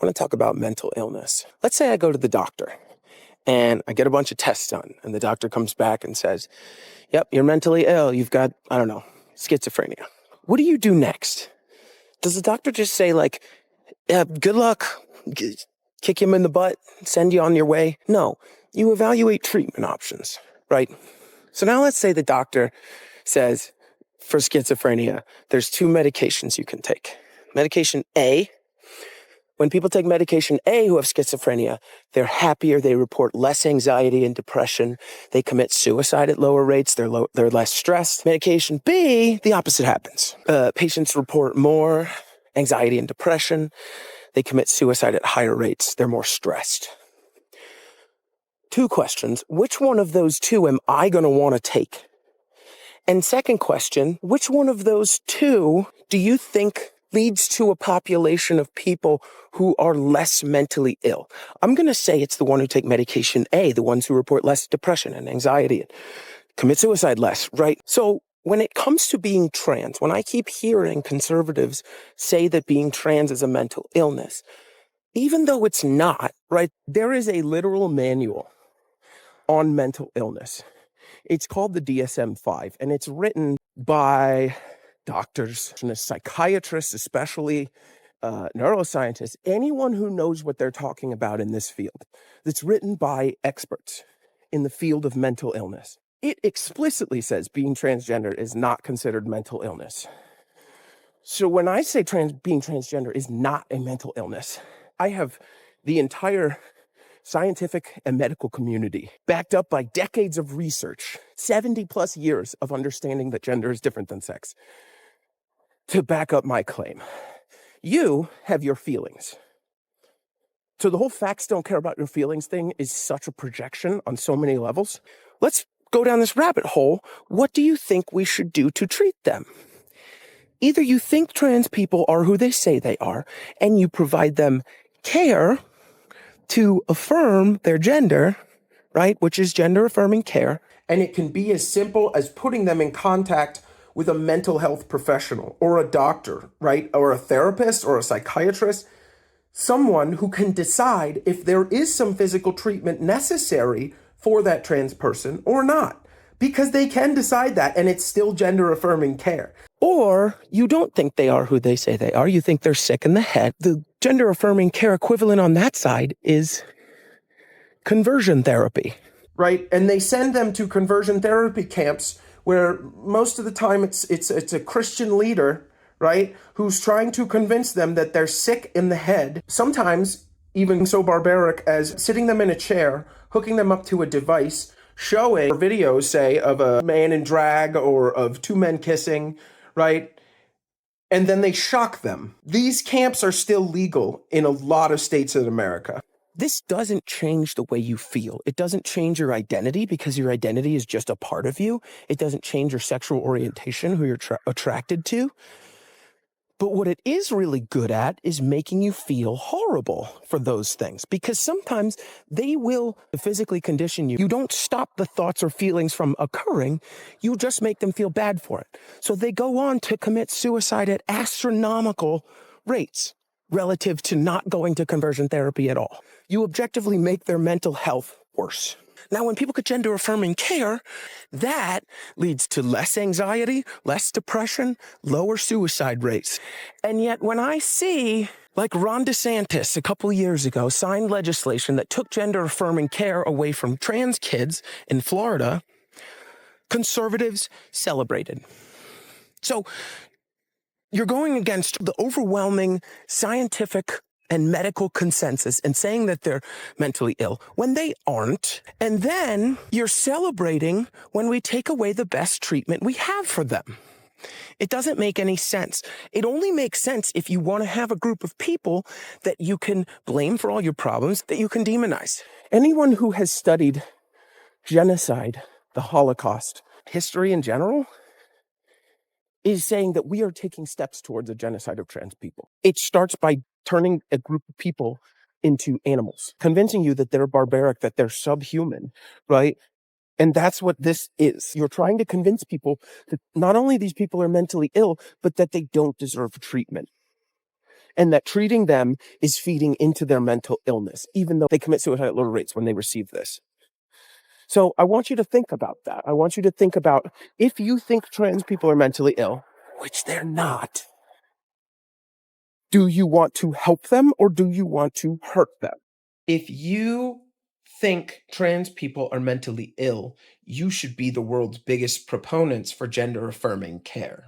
I want to talk about mental illness. Let's say I go to the doctor and I get a bunch of tests done, and the doctor comes back and says, yep, you're mentally ill. You've got, schizophrenia. What do you do next? Does the doctor just say, good luck, kick him in the butt, send you on your way? No, you evaluate treatment options, right? So now let's say the doctor says, for schizophrenia, there's 2 medications you can take. Medication A, when people take medication A who have schizophrenia, they're happier, they report less anxiety and depression, they commit suicide at lower rates, they're less stressed. Medication B, the opposite happens. Patients report more anxiety and depression, they commit suicide at higher rates, they're more stressed. 2 questions, which one of those 2 am I going to want to take? And second question, which one of those 2 do you think leads to a population of people who are less mentally ill? I'm going to say it's the one who take medication A, the ones who report less depression and anxiety and commit suicide less, right? So when it comes to being trans, when I keep hearing conservatives say that being trans is a mental illness, even though it's not, right, there is a literal manual on mental illness. It's called the DSM-5, and it's written by doctors, psychiatrists, especially neuroscientists, anyone who knows what they're talking about in this field. That's written by experts in the field of mental illness. It explicitly says being transgender is not considered mental illness. So when I say being transgender is not a mental illness, I have the entire scientific and medical community, backed up by decades of research, 70 plus years of understanding that gender is different than sex, to back up my claim. You have your feelings. So the whole facts don't care about your feelings thing is such a projection on so many levels. Let's go down this rabbit hole. What do you think we should do to treat them? Either you think trans people are who they say they are, and you provide them care to affirm their gender, right, which is gender affirming care. And it can be as simple as putting them in contact with a mental health professional or a doctor, right, or a therapist or a psychiatrist, someone who can decide if there is some physical treatment necessary for that trans person or not, because they can decide that and it's still gender affirming care. Or you don't think they are who they say they are. You think they're sick in the head. The gender affirming care equivalent on that side is conversion therapy, right? And they send them to conversion therapy camps where most of the time it's a Christian leader, right, who's trying to convince them that they're sick in the head. Sometimes even so barbaric as sitting them in a chair, hooking them up to a device, showing videos, say, of a man in drag or of 2 men kissing, right? And then they shock them. These camps are still legal in a lot of states in America. This doesn't change the way you feel. It doesn't change your identity because your identity is just a part of you. It doesn't change your sexual orientation, who you're attracted to. But what it is really good at is making you feel horrible for those things, because sometimes they will physically condition you. You don't stop the thoughts or feelings from occurring. You just make them feel bad for it. So they go on to commit suicide at astronomical rates relative to not going to conversion therapy at all. You objectively make their mental health worse. Now, when people get gender affirming care, that leads to less anxiety, less depression, lower suicide rates. And yet when I see, like Ron DeSantis a couple of years ago signed legislation that took gender affirming care away from trans kids in Florida, conservatives celebrated. So you're going against the overwhelming scientific and medical consensus and saying that they're mentally ill when they aren't. And then you're celebrating when we take away the best treatment we have for them. It doesn't make any sense. It only makes sense if you want to have a group of people that you can blame for all your problems, that you can demonize. Anyone who has studied genocide, the Holocaust, history in general, is saying that we are taking steps towards a genocide of trans people. It starts by turning a group of people into animals, convincing you that they're barbaric, that they're subhuman, right? And that's what this is. You're trying to convince people that not only these people are mentally ill, but that they don't deserve treatment. and that treating them is feeding into their mental illness, even though they commit suicide at lower rates when they receive this. So I want you to think about that. I want you to think about, if you think trans people are mentally ill, which they're not, do you want to help them or do you want to hurt them? If you think trans people are mentally ill, you should be the world's biggest proponents for gender affirming care.